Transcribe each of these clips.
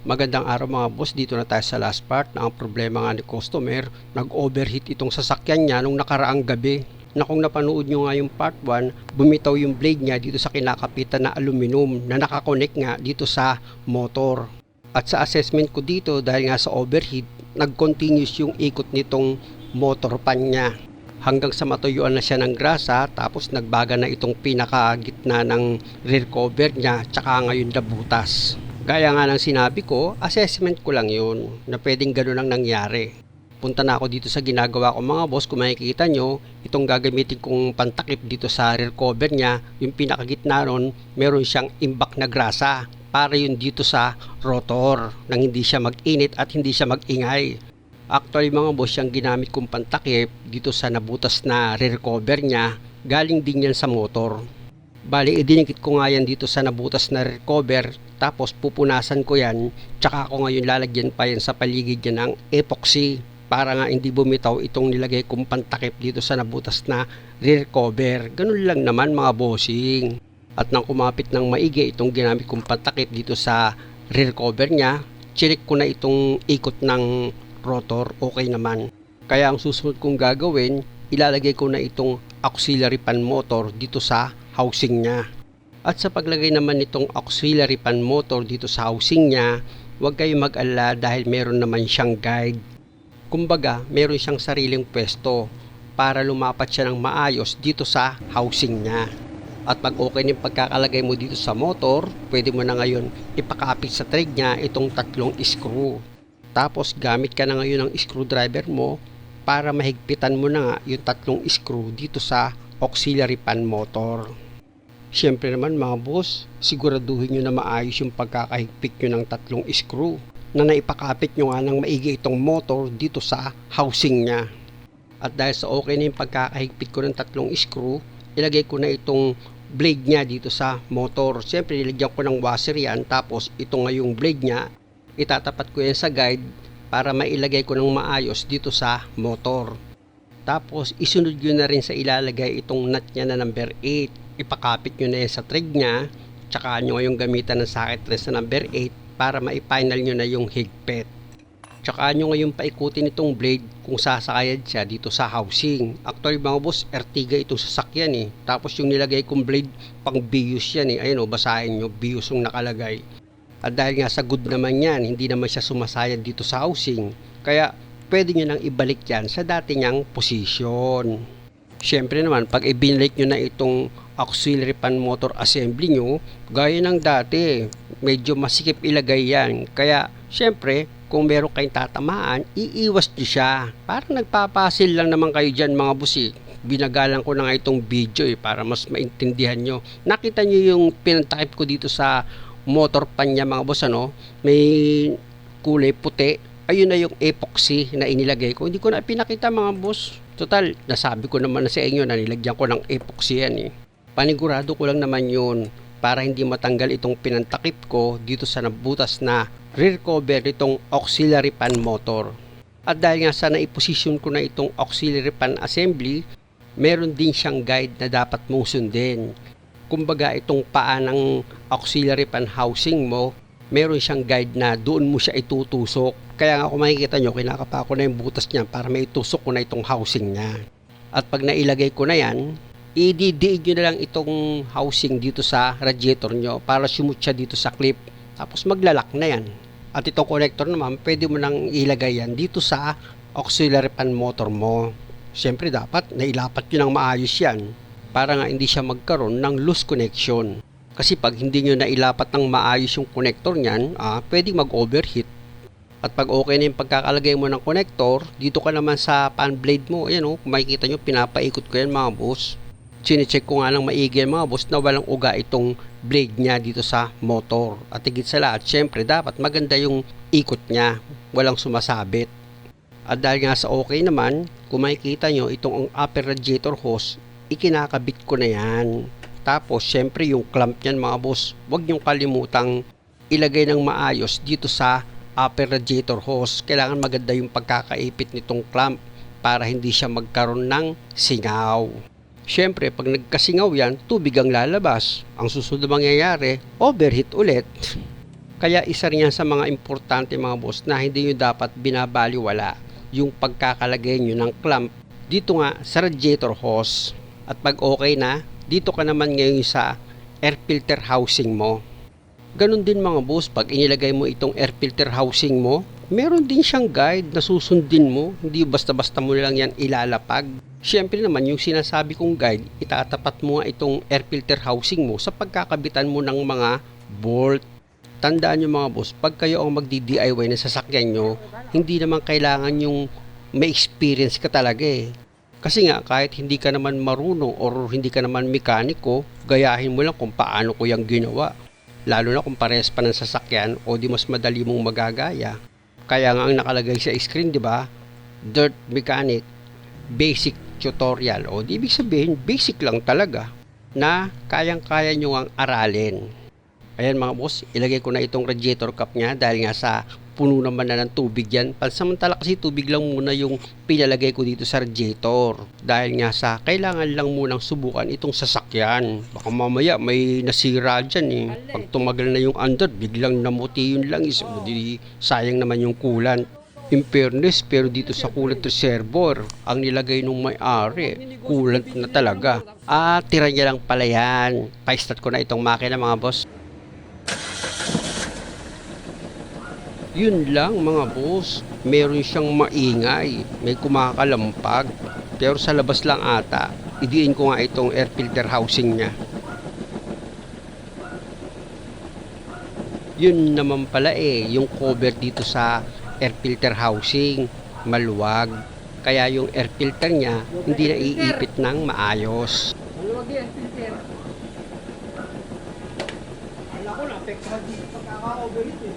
Magandang araw mga boss, dito na tayo sa last part na ang problema nga ni customer, nag-overheat itong sasakyan niya nung nakaraang gabi. Na kung napanood nyo nga yung part 1, bumitaw yung blade niya dito sa kinakapitan na aluminum na nakakonect nga dito sa motor. At sa assessment ko dito dahil nga sa overheat, nag-continuous yung ikot nitong motor pan niya. Hanggang sa matuyuan na siya ng grasa, tapos nagbaga na itong pinakagitna ng rear cover niya, tsaka ngayon nabutas. Gaya nga ng sinabi ko, assessment ko lang yun, na pwedeng ganun ang nangyari. Punta na ako dito sa ginagawa ko mga boss, kung makikita nyo, itong gagamitin kong pantakip dito sa rear cover niya, yung pinakagitna nun, meron siyang imbak na grasa, para yun dito sa rotor, nang hindi siya mag-init at hindi siya mag-ingay. Actually mga boss, yung ginamit kong pantakip dito sa nabutas na rear cover niya, galing din yan sa motor. Bali, idinikit ko nga yan dito sa nabutas na rear cover, tapos pupunasan ko yan, tsaka ako ngayon lalagyan pa yan sa paligid yan ng epoxy, para nga hindi bumitaw itong nilagay kong pantakip dito sa nabutas na rear cover. Ganun lang naman mga bossing. At nang kumapit ng maigi itong ginamit kong pantakip dito sa rear cover niya, check ko na itong ikot ng rotor, okay naman. Kaya ang susunod kong gagawin, ilalagay ko na itong auxiliary fan motor dito sa housing niya. At sa paglagay naman nitong auxiliary fan motor dito sa housing niya, huwag kayong mag-alala dahil meron naman siyang guide. Kumbaga, meron siyang sariling pwesto para lumapat siya ng maayos dito sa housing niya. At pag okay na yung pagkakalagay mo dito sa motor, pwede mo na ngayon ipakapit sa thread niya itong tatlong screw. Tapos gamit ka na ngayon ng screwdriver mo para mahigpitan mo na nga yung tatlong screw dito sa auxiliary fan motor. Siyempre naman mga boss, siguraduhin nyo na maayos yung pagkakahigpit nyo ng tatlong screw na naipakapit nyo nga ng maigi itong motor dito sa housing niya. At dahil sa okay na yung pagkakahigpit ko ng tatlong screw, ilagay ko na itong blade niya dito sa motor. Siyempre nilagyan ko ng washer yan, tapos ito nga yung blade niya, itatapat ko yan sa guide para mailagay ko ng maayos dito sa motor. Tapos isunod nyo na rin sa ilalagay itong nut niya na number 8. Ipakapit nyo na yan sa thread niya, tsaka nyo ngayong gamitan ng socket wrench na number 8 para ma-final nyo na yung higpit. Tsaka nyo ngayon paikutin itong blade kung sasakayad siya dito sa housing. Actually mga boss, Ertiga itong sasakyan eh. Tapos yung nilagay kong blade, pang bius yan eh. Ayun o, basahin nyo, bius yung nakalagay. At dahil nga sa good naman yan, hindi naman siya sumasayad dito sa housing. Kaya pwede nyo nang ibalik yan sa dati niyang posisyon. Siyempre naman, pag ibinalik nyo na itong auxiliary fan motor assembly nyo, gaya ng dati, medyo masikip ilagay yan. Kaya siyempre, kung meron kayong tatamaan, iiwas nyo siya. Parang nagpapasil lang naman kayo dyan mga busi. Binagalan ko na nga itong video para mas maintindihan nyo. Nakita nyo yung pinantakip ko dito sa motor pan niya mga boss, ano? May kulay puti. Ayun na yung epoxy na inilagay ko. Hindi ko na pinakita mga boss. Total, nasabi ko naman na sa inyo na nilagyan ko ng epoxy yan eh. Panigurado ko lang naman yun para hindi matanggal itong pinantakip ko dito sa nabutas na rear cover itong auxiliary fan motor. At dahil nga sa naiposisyon ko na itong auxiliary fan assembly, meron din siyang guide na dapat mong sundin. Kumbaga itong paa ng auxiliary fan housing mo, meron siyang guide na doon mo siya itutusok. Kaya nga kung makikita nyo, kinakapa ko na yung butas niya para maitusok ko na itong housing niya. At pag nailagay ko na yan, ididiin nyo na lang itong housing dito sa radiator nyo para sumut siya dito sa clip. Tapos maglalak na yan. At itong connector naman, pwede mo nang ilagay yan dito sa auxiliary fan motor mo. Siyempre dapat nailapat nyo ng maayos yan para nga hindi siya magkaroon ng loose connection. Kasi pag hindi nyo nailapat ng maayos yung connector niyan, pwedeng mag-overheat. At pag okay na yung pagkakalagay mo ng connector, dito ka naman sa fan blade mo. Ayan o, kung makikita nyo, pinapaikot ko yan mga boss. Sinecheck ko nga lang maigi mga boss na walang uga itong blade niya dito sa motor. At higit sa lahat, syempre dapat maganda yung ikot niya, walang sumasabit. At dahil nga sa okay naman, kung makikita nyo, itong upper radiator hose, ikinakabit ko na yan. Tapos syempre yung clamp niyan mga boss, huwag nyong kalimutang ilagay ng maayos dito sa upper radiator hose. Kailangan maganda yung pagkakaipit nitong clamp para hindi siya magkaroon ng singaw. Syempre pag nagkasingaw yan, tubig ang lalabas. Ang susunod na mangyayari, overheat ulit. Kaya isa rin yan sa mga importante mga boss na hindi nyo dapat binabaliwala yung pagkakalagay nyo ng clamp dito nga sa radiator hose. At pag okay na, dito ka naman ngayon sa air filter housing mo. Ganon din mga boss, pag inilagay mo itong air filter housing mo, meron din siyang guide na susundin mo. Hindi basta-basta mo lang yan ilalapag. Siyempre naman yung sinasabi kong guide, itatapat mo nga itong air filter housing mo sa pagkakabitan mo ng mga bolt. Tandaan nyo mga boss, pag kayo ang magdi-DIY na sasakyan nyo, hindi naman kailangan yung may experience ka talaga eh. Kasi nga kahit hindi ka naman marunong or hindi ka naman mekaniko, gayahin mo lang kung paano ko yung ginawa. Lalo na kung pares pa ng sasakyan o di mas madali mong magagaya. Kaya nga ang nakalagay sa screen, di ba? Dirt Mechanic Basic Tutorial. O di ibig sabihin, basic lang talaga na kayang-kaya nyo ang aralin. Ayan mga boss, ilagay ko na itong radiator cap niya dahil nga sa puno naman na ng tubig yan. Pansamantala kasi tubig lang muna yung pinalagay ko dito sa radiator. Dahil nga sa kailangan lang munang subukan itong sasakyan. Baka mamaya may nasira dyan eh. Pag tumagal na yung under, biglang namuti yun lang. Di sayang naman yung coolant. In fairness, pero dito sa coolant reservoir, ang nilagay nung may-ari, coolant na talaga. Tira niya lang pala yan. Pa-start ko na itong makina mga boss. Yun lang mga boss, meron siyang maingay, may kumakalampag. Pero sa labas lang ata, idiin ko nga itong air filter housing niya. Yun naman pala eh, yung cover dito sa air filter housing, maluwag. Kaya yung air filter niya, hindi na iipit ng maayos. Maluwag yung air filter. Wala ko na, peksa dito pagkaka-overheat eh.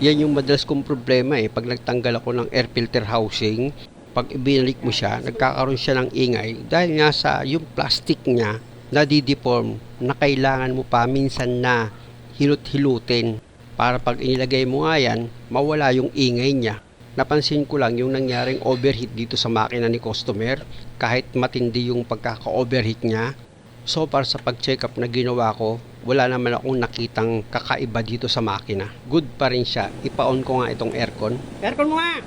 Yan yung madalas kong problema eh. Pag nagtanggal ako ng air filter housing, pag ibinalik mo siya, nagkakaroon siya ng ingay dahil nga sa yung plastic niya nadideform na kailangan mo pa minsan na hilot-hilutin para pag inilagay mo nga yan, mawala yung ingay niya. Napansin ko lang yung nangyaring overheat dito sa makina ni customer kahit matindi yung pagkaka-overheat niya. So para sa pag-check up na ginawa ko, wala naman akong nakitang kakaiba dito sa makina. Good pa rin siya. Ipa-on ko nga itong aircon. Aircon mo nga!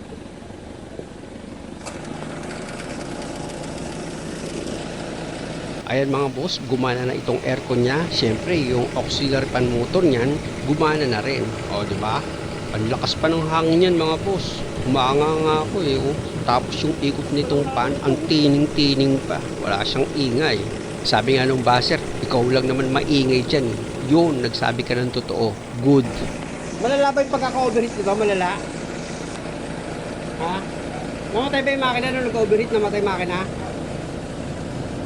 Ayan mga boss, gumana na itong aircon niya. Siyempre, yung auxiliary fan motor niyan, gumana na rin. O, di ba? Ang lakas pa ng hangin niyan mga boss. Umanga nga ako eh. Oh. Tapos yung ikot nitong fan, ang tining-tining pa. Wala siyang ingay. Sabi nga nung baser, ikaw lang naman maingay dyan. Yun, nagsabi ka ng totoo. Good. Malala ba yung pagkaka-overheat dito? Malala? Ha? Namatay ba yung makina nung nag-overheat? Namatay makina?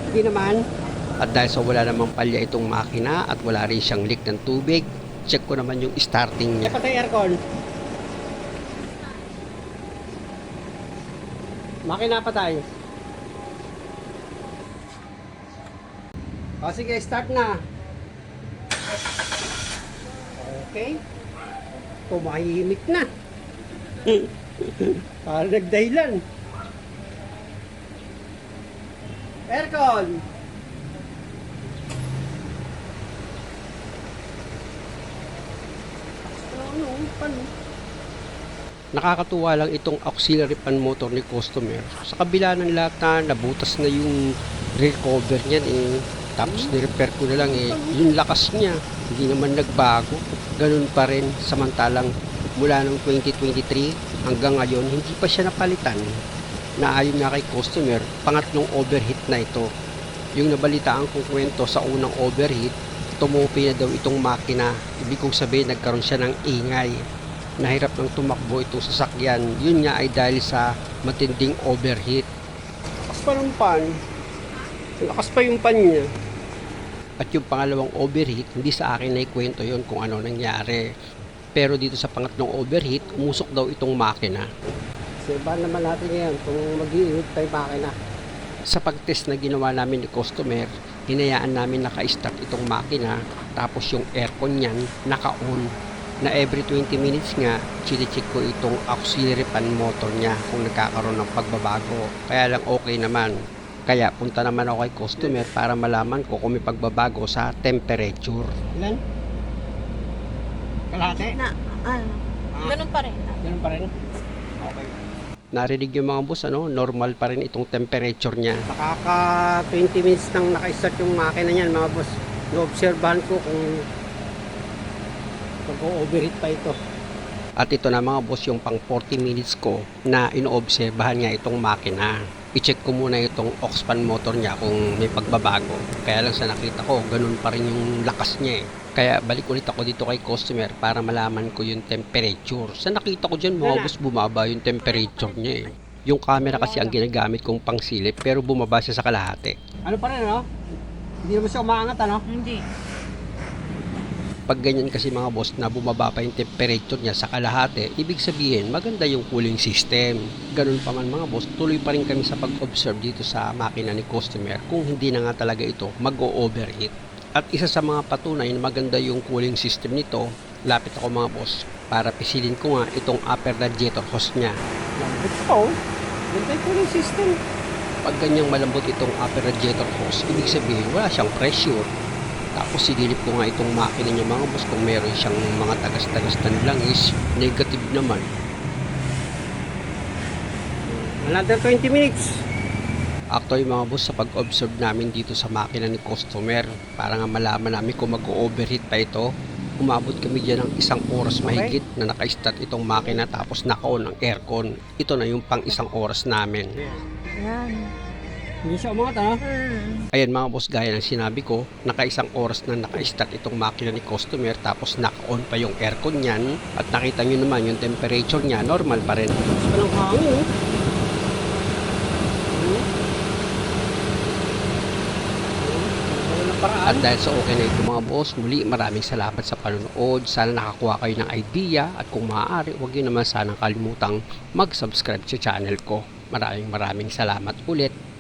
Hindi naman. At dahil sa wala namang palya itong makina at wala rin siyang leak ng tubig, check ko naman yung starting niya. Patay aircon. Makina patay. O sige, start na. Okay. Tumahimik na. Para nagdahilan. Aircon. Paano? Nakakatuwa lang itong auxiliary fan motor ni customer. Sa kabila ng lahat na nabutas na yung rear cover niyan eh. Tapos ni-repair ko na lang eh. Yung lakas niya, hindi naman nagbago. Ganun pa rin. Samantalang mula ng 2023 hanggang ngayon, hindi pa siya napalitan. Naayon nga kay customer, pangatlong overheat na ito. Yung nabalitaan kong kwento sa unang overheat, tumupi na daw itong makina. Ibig kong sabihin, nagkaroon siya ng ingay. Nahirap ng tumakbo itong sasakyan. Yun nga ay dahil sa matinding overheat. Lakas pa ng pan. Lakas pa yung pan niya. At yung pangalawang overheat, hindi sa akin na ikwento yun kung ano nangyari. Pero dito sa pangatlong overheat, umusok daw itong makina. So, ba naman natin ngayon kung mag-iinit tayo makina. Sa pag-test na ginawa namin ni customer, hinayaan namin naka-start itong makina, tapos yung aircon niyan naka-on. Na every 20 minutes nga, chine-check ko itong auxiliary fan motor niya kung nagkakaroon ng pagbabago. Kaya lang okay naman. Kaya punta naman ako kay customer para malaman ko kung may pagbabago sa temperature. Ilan? Kalahati? Na, ano, ganun pa rin. Ganun pa rin? Okay. Narinig yung mga boss, normal pa rin itong temperature niya. Nakaka 20 minutes nang naka-start yung makina niyan mga boss. No-obserbahan ko kung mag-overheat pa ito. At ito na mga boss yung pang 40 minutes ko na inoobserbahan nga itong makina. I-check ko muna itong aux fan motor niya kung may pagbabago. Kaya lang sa nakita ko, ganun pa rin yung lakas niya eh. Kaya balik ulit ako dito kay customer para malaman ko yung temperature. Sa nakita ko dyan mga boss, bumaba yung temperature niya eh. Yung camera kasi ang ginagamit kong pangsilip pero bumaba siya sa kalahati. Ano pa rin ano? Hindi naman siya umaangat ano? Hindi. Pag ganyan kasi mga boss na bumaba pa yung temperature niya sa kalahati, ibig sabihin maganda yung cooling system. Ganun pa man mga boss, tuloy pa rin kami sa pag-observe dito sa makina ni customer kung hindi na nga talaga ito mag-o-overheat. At isa sa mga patunay na maganda yung cooling system nito, lapit ako mga boss para pisilin ko nga itong upper radiator hose niya. Lambot pa oh. Ganda yung cooling system. Pag ganyang malambot itong upper radiator hose, ibig sabihin wala siyang pressure. Tapos sililip ko nga itong makina niya mga boss kung meron siyang mga tagas-tagas na langis, negative naman. Another 20 minutes. Actually mga boss, sa pag-observe namin dito sa makina ni customer, para nga malaman namin kung mag-overheat pa ito, umabot kami dyan ng 1 oras mahigit na naka-start itong makina tapos naka-on ang aircon. Ito na yung pang 1 oras namin. Yan. Hindi siya umangat ano? Ayan mga boss, gaya ng sinabi ko, naka-1 oras na naka-start itong makina ni customer tapos naka-on pa yung aircon niyan at nakita nyo naman yung temperature niya, normal pa rin. Walang hangin oh. Walang paraan. At dahil sa okay na ito mga boss, muli maraming salamat sa panonood. Sana nakakuha kayo ng idea at kung maaari, huwag nyo naman sanang kalimutang mag-subscribe sa channel ko. Maraming salamat ulit.